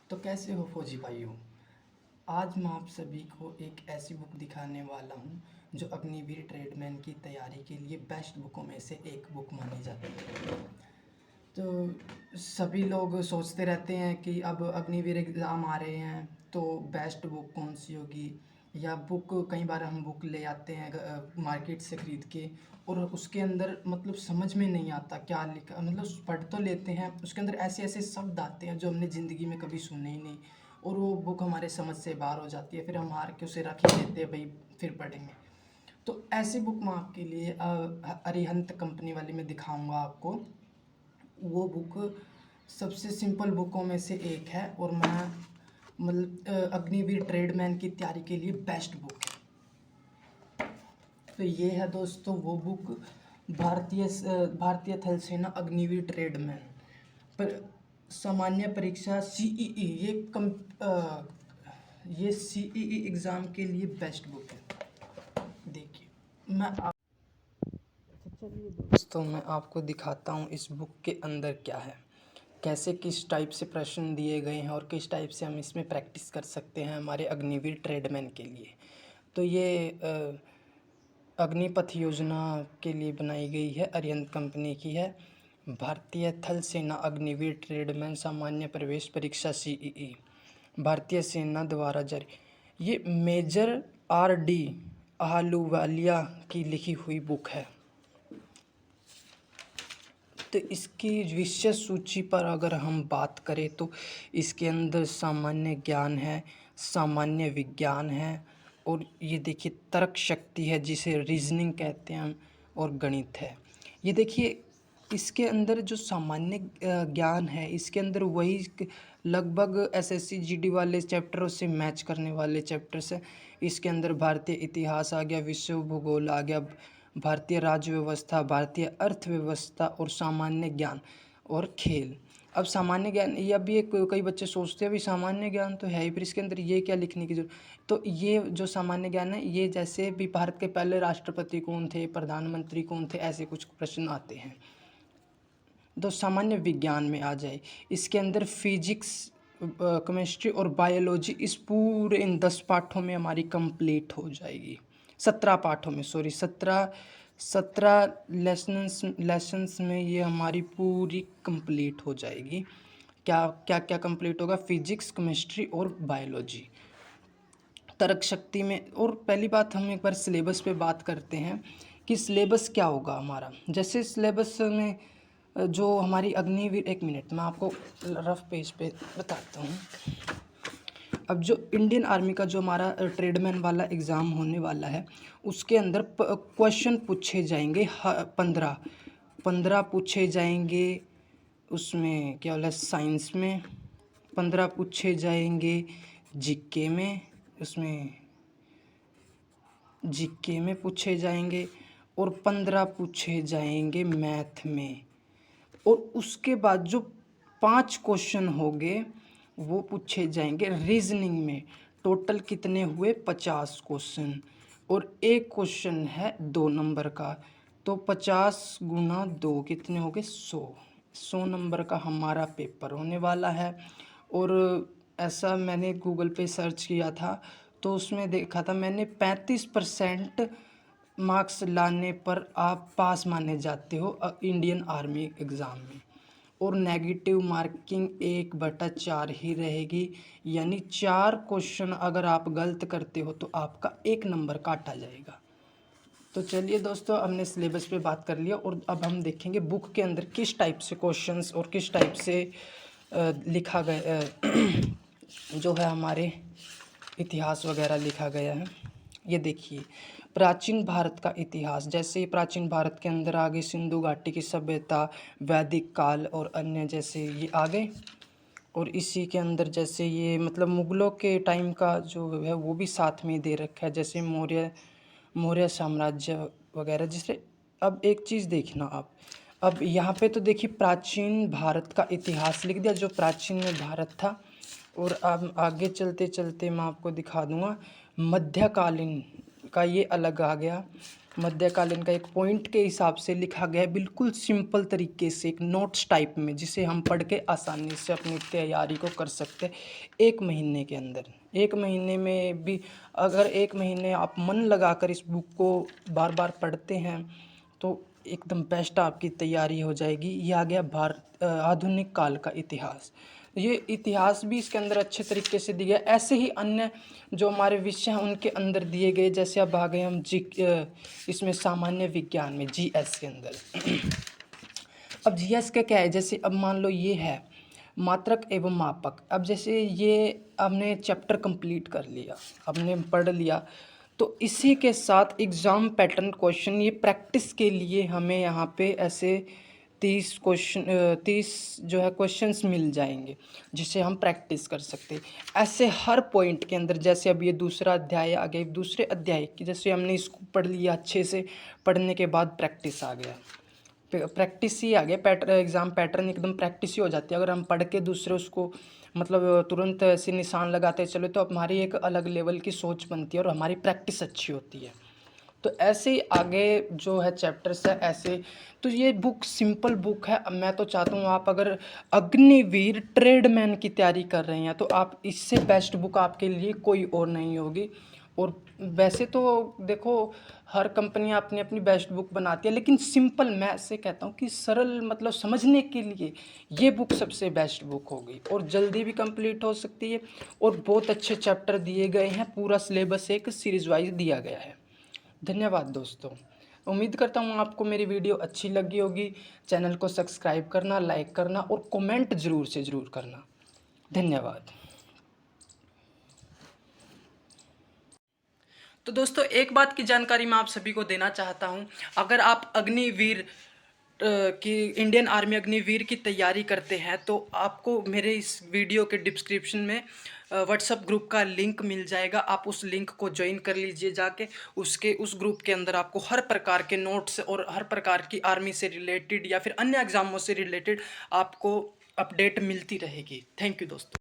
तो कैसे हो फौजी भाइयों। आज मैं आप सभी को एक ऐसी बुक दिखाने वाला हूँ जो अग्निवीर ट्रेडमैन की तैयारी के लिए बेस्ट बुकों में से एक बुक मानी जाती है। तो सभी लोग सोचते रहते हैं कि अब अग्निवीर एग्ज़ाम आ रहे हैं तो बेस्ट बुक कौन सी होगी, या बुक कई बार हम बुक ले आते हैं मार्केट से ख़रीद के और उसके अंदर मतलब समझ में नहीं आता क्या लिखा, मतलब पढ़ तो लेते हैं, उसके अंदर ऐसे ऐसे शब्द आते हैं जो हमने ज़िंदगी में कभी सुने ही नहीं और वो बुक हमारे समझ से बाहर हो जाती है। फिर हम हार के उसे रख ही देते हैं, भाई फिर पढ़ेंगे। तो ऐसी बुक मैं आपके लिए अरिहंत कंपनी वाली में दिखाऊंगा आपको। वो बुक सबसे सिंपल बुकों में से एक है और मैं मतलब अग्निवीर ट्रेडमैन की तैयारी के लिए बेस्ट बुक है। तो ये है दोस्तों वो बुक, भारतीय थल सेना अग्निवीर ट्रेडमैन पर सामान्य परीक्षा सीईई, ये सीईई एग्ज़ाम के लिए बेस्ट बुक है। देखिए चलिए दोस्तों मैं आपको दिखाता हूँ इस बुक के अंदर क्या है, कैसे किस टाइप से प्रश्न दिए गए हैं और किस टाइप से हम इसमें प्रैक्टिस कर सकते हैं हमारे अग्निवीर ट्रेडमैन के लिए। तो ये अग्निपथ योजना के लिए बनाई गई है, अरिहंत कंपनी की है। भारतीय थल सेना अग्निवीर ट्रेडमैन सामान्य प्रवेश परीक्षा सीईई भारतीय सेना द्वारा जारी। ये मेजर आर.डी. आहलूवालिया की लिखी हुई बुक है। तो इसकी विषय सूची पर अगर हम बात करें तो इसके अंदर सामान्य ज्ञान है, सामान्य विज्ञान है और ये देखिए तर्क शक्ति है जिसे रीजनिंग कहते हैं हम, और गणित है। ये देखिए इसके अंदर जो सामान्य ज्ञान है इसके अंदर वही लगभग एसएससी जीडी वाले चैप्टरों से मैच करने वाले चैप्टर्स है। इसके अंदर भारतीय इतिहास आ गया, विश्व भूगोल आ गया, भारतीय राज्य व्यवस्था, भारतीय अर्थव्यवस्था और सामान्य ज्ञान और खेल। अब सामान्य ज्ञान ये अभी एक कई बच्चे सोचते हैं भी सामान्य ज्ञान तो है ही, फिर इसके अंदर ये क्या लिखने की जरूरत। तो ये जो सामान्य ज्ञान है ये जैसे भी भारत के पहले राष्ट्रपति कौन थे, प्रधानमंत्री कौन थे, ऐसे कुछ प्रश्न आते हैं। तो सामान्य विज्ञान में आ जाए, इसके अंदर फिजिक्स, केमिस्ट्री और बायोलॉजी इस पूरे इन 10 पाठों में हमारी कंप्लीट हो जाएगी। 17 पाठों में, सॉरी 17 लेसन्स में ये हमारी पूरी कंप्लीट हो जाएगी। क्या क्या क्या कंप्लीट होगा? फिजिक्स, केमिस्ट्री और बायोलॉजी। तर्क शक्ति में, और पहली बात हम एक बार सिलेबस पे बात करते हैं कि सिलेबस क्या होगा हमारा। जैसे सिलेबस में जो हमारी अग्निवीर, एक मिनट मैं आपको रफ पेज पे बताता हूँ। अब जो इंडियन आर्मी का जो हमारा ट्रेडमैन वाला एग्ज़ाम होने वाला है उसके अंदर क्वेश्चन पूछे जाएंगे 15 पूछे जाएंगे। उसमें क्या बोला, साइंस में 15 पूछे जाएंगे, जीके में, उसमें जीके में पूछे जाएंगे और 15 पूछे जाएंगे मैथ में। और उसके बाद जो 5 क्वेश्चन होंगे वो पूछे जाएंगे रीजनिंग में। टोटल कितने हुए? 50 क्वेश्चन, और एक क्वेश्चन है 2 नंबर का, तो 50 गुना 2 कितने हो गए? 100 नंबर का हमारा पेपर होने वाला है। और ऐसा मैंने गूगल पे सर्च किया था तो उसमें देखा था मैंने 35% मार्क्स लाने पर आप पास माने जाते हो इंडियन आर्मी एग्ज़ाम में, और नेगेटिव मार्किंग 1/4 ही रहेगी। यानी 4 क्वेश्चन अगर आप गलत करते हो तो आपका 1 नंबर काटा जाएगा। तो चलिए दोस्तों, हमने सिलेबस पे बात कर लिया और अब हम देखेंगे बुक के अंदर किस टाइप से क्वेश्चंस और किस टाइप से लिखा गया जो है हमारे इतिहास वगैरह लिखा गया है। ये देखिए प्राचीन भारत का इतिहास, जैसे प्राचीन भारत के अंदर आ गए सिंधु घाटी की सभ्यता, वैदिक काल और अन्य जैसे ये आ गए। और इसी के अंदर जैसे ये मतलब मुग़लों के टाइम का जो है वो भी साथ में दे रखा है, जैसे मौर्य साम्राज्य वगैरह। जिससे अब एक चीज़ देखना आप, अब यहाँ पे तो देखिए प्राचीन भारत का इतिहास लिख दिया जो प्राचीन में भारत था। और अब आगे चलते चलते मैं आपको दिखा दूँगा मध्यकालीन का, ये अलग आ गया। मध्यकालीन का एक पॉइंट के हिसाब से लिखा गया है, बिल्कुल सिंपल तरीके से एक नोट्स टाइप में, जिसे हम पढ़ के आसानी से अपनी तैयारी को कर सकते हैं 1 महीने के अंदर। 1 महीने में भी अगर 1 महीने आप मन लगाकर इस बुक को बार बार पढ़ते हैं तो एकदम बेस्ट आपकी तैयारी हो जाएगी। ये आ गया आधुनिक काल का इतिहास। ये इतिहास भी इसके अंदर अच्छे तरीके से दिया गया। ऐसे ही अन्य जो हमारे विषय हैं उनके अंदर दिए गए, जैसे अब आ गए हम इसमें सामान्य विज्ञान में जीएस के अंदर। अब जीएस का क्या है, जैसे अब मान लो ये है मात्रक एवं मापक। अब जैसे ये हमने चैप्टर कंप्लीट कर लिया, हमने पढ़ लिया, तो इसी के साथ एग्ज़ाम पैटर्न क्वेश्चन ये प्रैक्टिस के लिए हमें यहाँ पे ऐसे 30 जो है क्वेश्चंस मिल जाएंगे, जिसे हम प्रैक्टिस कर सकते हैं। ऐसे हर पॉइंट के अंदर, जैसे अब ये दूसरा अध्याय आ गया, दूसरे अध्याय की जैसे हमने इसको पढ़ लिया, अच्छे से पढ़ने के बाद प्रैक्टिस आ गया, प्रैक्टिस ही आ गया पैटर्न, एग्ज़ाम पैटर्न एकदम प्रैक्टिस ही हो जाती है। अगर हम पढ़ के दूसरे उसको मतलब तुरंत ऐसे निशान लगाते चलो तो हमारी एक अलग लेवल की सोच बनती है और हमारी प्रैक्टिस अच्छी होती है। तो ऐसे ही आगे जो है चैप्टर्स है ऐसे। तो ये बुक सिंपल बुक है। अब मैं तो चाहता हूँ आप अगर अग्निवीर ट्रेडमैन की तैयारी कर रहे हैं तो आप इससे बेस्ट बुक आपके लिए कोई और नहीं होगी। और वैसे तो देखो हर कंपनी अपनी अपनी बेस्ट बुक बनाती है, लेकिन सिंपल मैं ऐसे कहता हूँ कि सरल मतलब समझने के लिए ये बुक सबसे बेस्ट बुक होगी और जल्दी भी कंप्लीट हो सकती है। और बहुत अच्छे चैप्टर दिए गए हैं, पूरा सिलेबस एक सीरीज वाइज दिया गया है। धन्यवाद दोस्तों। उम्मीद करता हूँ आपको मेरी वीडियो अच्छी लगी होगी। चैनल को सब्सक्राइब करना, लाइक करना और कमेंट ज़रूर से ज़रूर करना। धन्यवाद। तो दोस्तों एक बात की जानकारी मैं आप सभी को देना चाहता हूँ, अगर आप अग्निवीर कि इंडियन आर्मी अग्निवीर की तैयारी करते हैं तो आपको मेरे इस वीडियो के डिस्क्रिप्शन में व्हाट्सअप ग्रुप का लिंक मिल जाएगा। आप उस लिंक को ज्वाइन कर लीजिए जाके। उस ग्रुप के अंदर आपको हर प्रकार के नोट्स और हर प्रकार की आर्मी से रिलेटेड या फिर अन्य एग्जामों से रिलेटेड आपको अपडेट मिलती रहेगी। थैंक यू दोस्तों।